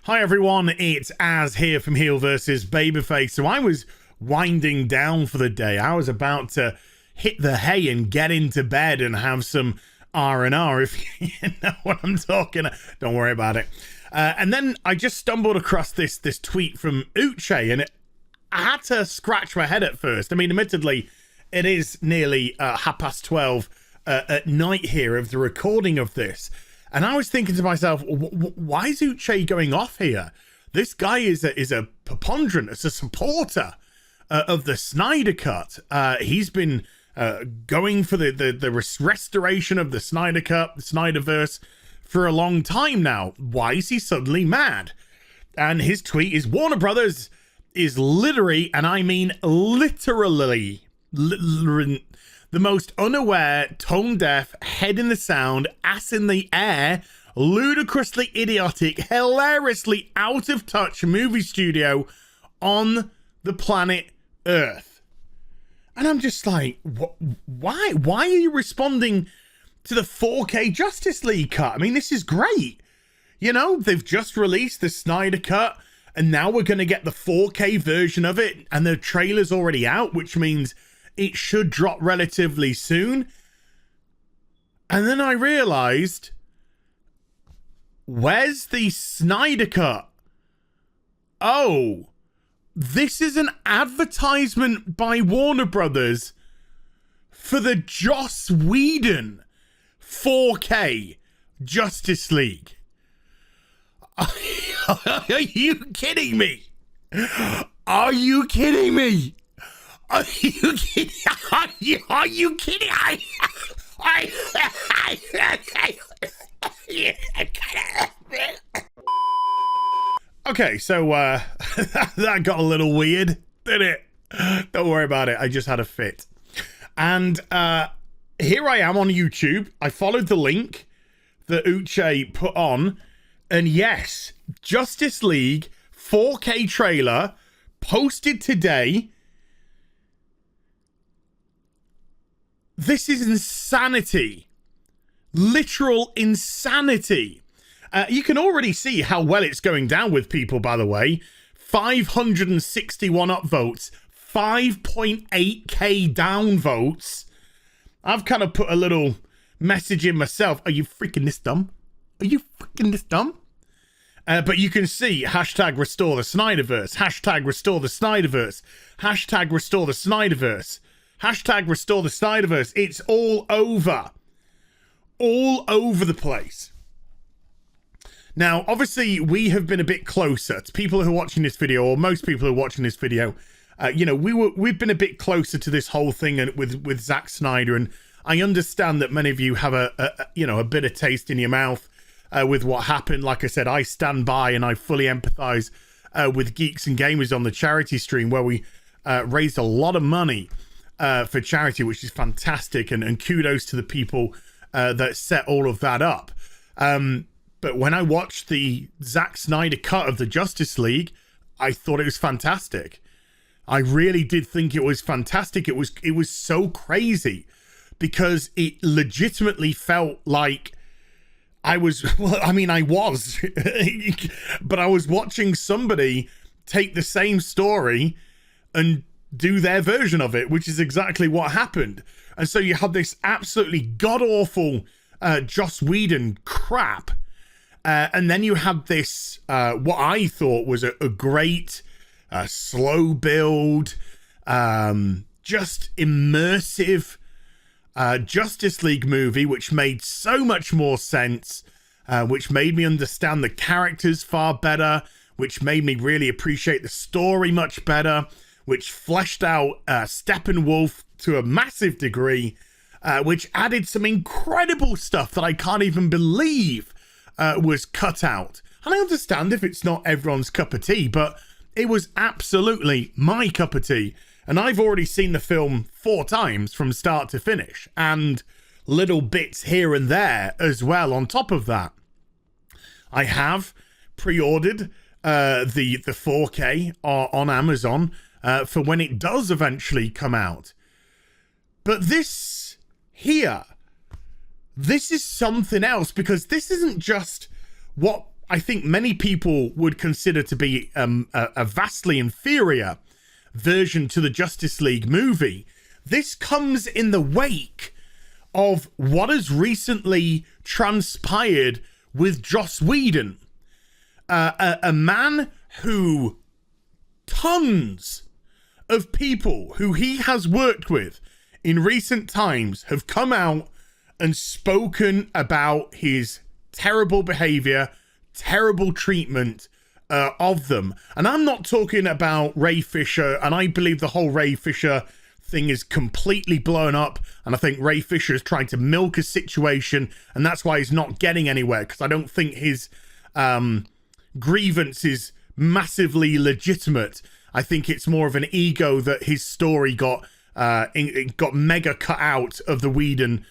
Hi everyone, it's Az here from HeelvsBabyface. So I was winding down for the day. I was about to hit the hay and get into bed and have some R&R, if you know what I'm talking. Don't worry about it. And then I just stumbled across this tweet from Uche, and I had to scratch my head at first. I mean, admittedly, it is nearly 12:30 at night here of the recording of this. And I was thinking to myself, why is Uche going off here? This guy is a preponderant, as a supporter of the Synder Cut. He's been going for the restoration of the Synder Cut, the Snyderverse, for a long time now. Why is he suddenly mad? And his tweet is, Warner Brothers is literally, and I mean literally, the most unaware, tone-deaf, head in the sound, ass in the air, ludicrously idiotic, hilariously out-of-touch movie studio on the planet Earth. And I'm just like, why? Why are you responding to the 4K Justice League cut? I mean, this is great. You know, they've just released the Synder Cut, and now we're going to get the 4K version of it, and the trailer's already out, which means it should drop relatively soon. And then I realized, where's the Synder Cut? Oh, this is an advertisement by Warner Brothers for the Joss Whedon 4K Justice League. Are you kidding me? Are you kidding me? Are you kidding? Are you kidding? Okay, so that got a little weird, didn't it? Don't worry about it. I just had a fit. And here I am on YouTube. I followed the link that Uche put on. And yes, Justice League 4K trailer posted today. This is insanity. Literal insanity. You can already see how well it's going down with people, by the way. 561 upvotes, 5.8k downvotes. I've kind of put a little message in myself. Are you freaking this dumb? Are you freaking this dumb? But you can see hashtag restore the Snyderverse, hashtag restore the Snyderverse, hashtag restore the Snyderverse, hashtag restore the Snyderverse. It's all over the place. Now, obviously, we have been a bit closer to people who are watching this video, or most people who are watching this video. You know, we've been a bit closer to this whole thing with Zack Snyder, and I understand that many of you have a bitter taste in your mouth with what happened. Like I said, I stand by and I fully empathize with Geeks and Gamers on the charity stream, where we raised a lot of money for charity, which is fantastic, and kudos to the people that set all of that up. But when I watched the Zack Snyder cut of the Justice League, I thought it was fantastic. I really did think it was fantastic. It was so crazy because it legitimately felt like I was, well, I mean, I was, but I was watching somebody take the same story and do their version of it, which is exactly what happened. And so you had this absolutely god-awful Joss Whedon crap. And then you had this, what I thought was a great, slow build, just immersive Justice League movie, which made so much more sense, which made me understand the characters far better, which made me really appreciate the story much better, which fleshed out Steppenwolf to a massive degree, which added some incredible stuff that I can't even believe was cut out. And I understand if it's not everyone's cup of tea, but it was absolutely my cup of tea. And I've already seen the film 4 times from start to finish, and little bits here and there as well on top of that. I have pre-ordered the 4K on Amazon for when it does eventually come out. But this here, this is something else, because this isn't just what I think many people would consider to be a vastly inferior version to the Justice League movie, this comes in the wake of what has recently transpired with Joss Whedon, a man who tons of people who he has worked with in recent times have come out and spoken about his terrible behavior, terrible treatment of them. And I'm not talking about Ray Fisher, and I believe the whole Ray Fisher thing is completely blown up, and I think Ray Fisher is trying to milk a situation, and that's why he's not getting anywhere, because I don't think his grievance is massively legitimate. I think it's more of an ego that his story got mega cut out of the Whedon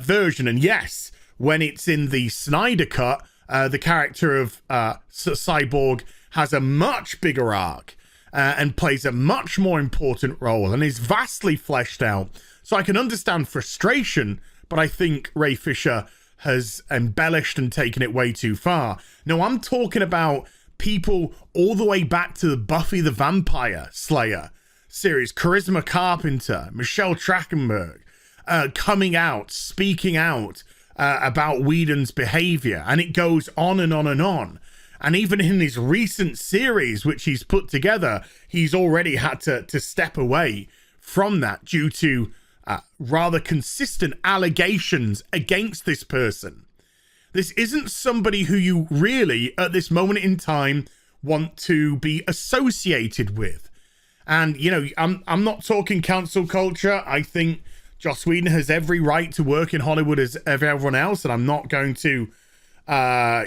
version. And yes, when it's in the Synder Cut, the character of Cyborg has a much bigger arc and plays a much more important role and is vastly fleshed out. So I can understand frustration, but I think Ray Fisher has embellished and taken it way too far. No, I'm talking about people all the way back to the Buffy the Vampire Slayer series, Charisma Carpenter, Michelle Trachtenberg, coming out, speaking out about Whedon's behavior, and it goes on and on and on. And even in his recent series, which he's put together, he's already had to step away from that due to rather consistent allegations against this person. This isn't somebody who you really, at this moment in time, want to be associated with. And, you know, I'm not talking cancel culture. I think Joss Whedon has every right to work in Hollywood as everyone else, and I'm not going to,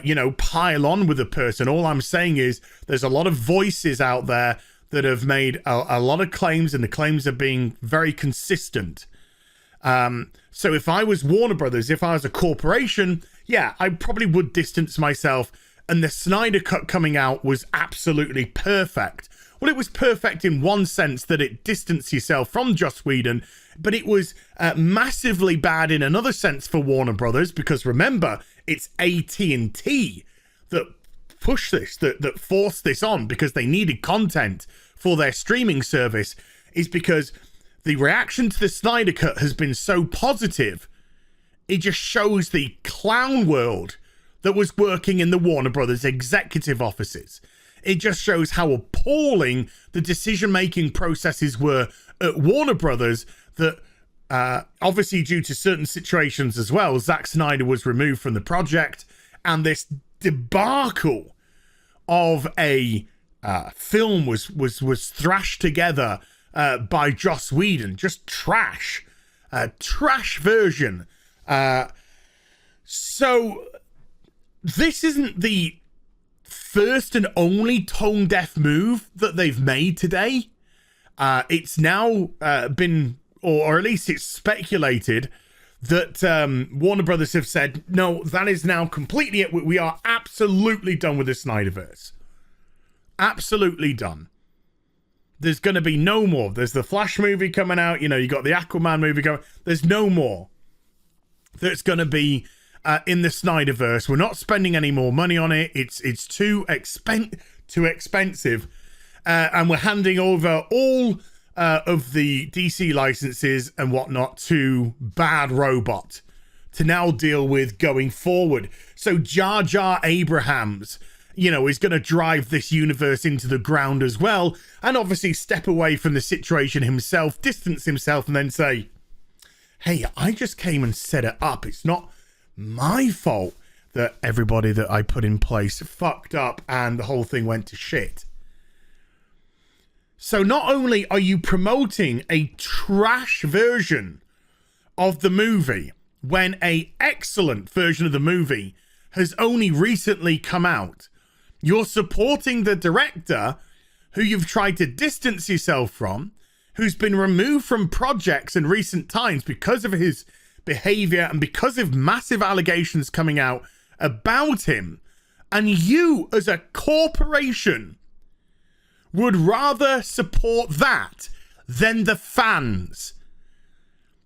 you know, pile on with the person. All I'm saying is there's a lot of voices out there that have made a lot of claims, and the claims are being very consistent. So if I was Warner Brothers, if I was a corporation, yeah, I probably would distance myself. And the Synder Cut coming out was absolutely perfect. Well, it was perfect in one sense that it distanced yourself from Joss Whedon, but it was massively bad in another sense for Warner Brothers, because remember, it's AT&T that pushed this, that forced this on because they needed content for their streaming service, is because the reaction to the Synder Cut has been so positive. It just shows the clown world that was working in the Warner Brothers executive offices. It just shows how appalling the decision-making processes were at Warner Brothers, that obviously due to certain situations as well, Zack Snyder was removed from the project, and this debacle of a film was thrashed together by Joss Whedon. Just trash. Trash version. So this isn't the first and only tone-deaf move that they've made today. It's now been, or at least it's speculated, that Warner Brothers have said, no, that is now completely it. We are absolutely done with the Snyderverse. Absolutely done. There's going to be no more. There's the Flash movie coming out. You know, you got the Aquaman movie going. There's no more that's going to be in the Snyderverse. We're not spending any more money on it. It's too expensive. And we're handing over all of the DC licenses and whatnot to Bad Robot to now deal with going forward. So Jar Jar Abrahams, you know, is going to drive this universe into the ground as well, and obviously step away from the situation himself, distance himself, and then say, hey, I just came and set it up. It's not my fault that everybody that I put in place fucked up and the whole thing went to shit. So not only are you promoting a trash version of the movie when an excellent version of the movie has only recently come out, you're supporting the director who you've tried to distance yourself from, who's been removed from projects in recent times because of his behavior and because of massive allegations coming out about him. And you, as a corporation, would rather support that than the fans.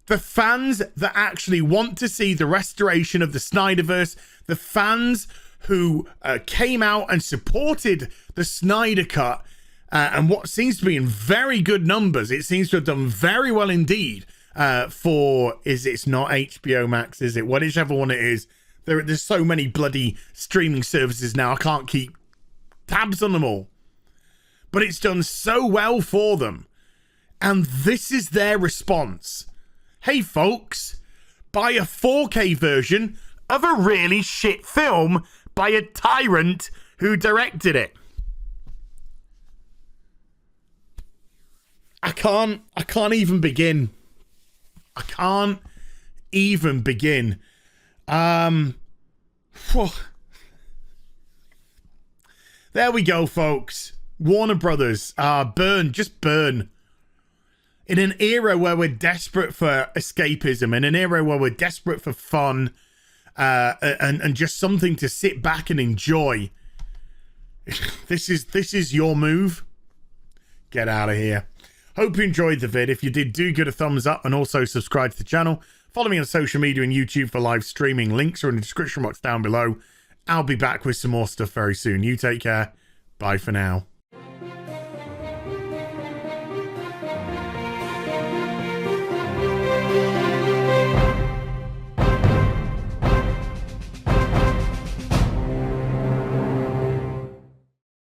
The fans that actually want to see the restoration of the Snyderverse, the fans who came out and supported the Snyder Cut and what seems to be in very good numbers. It seems to have done very well indeed for, it's not HBO Max, is it? Whichever one it is. There's so many bloody streaming services now, I can't keep tabs on them all. But it's done so well for them. And this is their response. Hey folks, buy a 4K version of a really shit film by a tyrant who directed it. I can't even begin. I can't even begin. There we go, folks. Warner Brothers, burn, just burn. In an era where we're desperate for escapism, in an era where we're desperate for fun, and just something to sit back and enjoy. This is your move. Get out of here. Hope you enjoyed the vid. If you did, do give it a thumbs up and also subscribe to the channel. Follow me on social media and YouTube for live streaming. Links are in the description box down below. I'll be back with some more stuff very soon. You take care. Bye for now.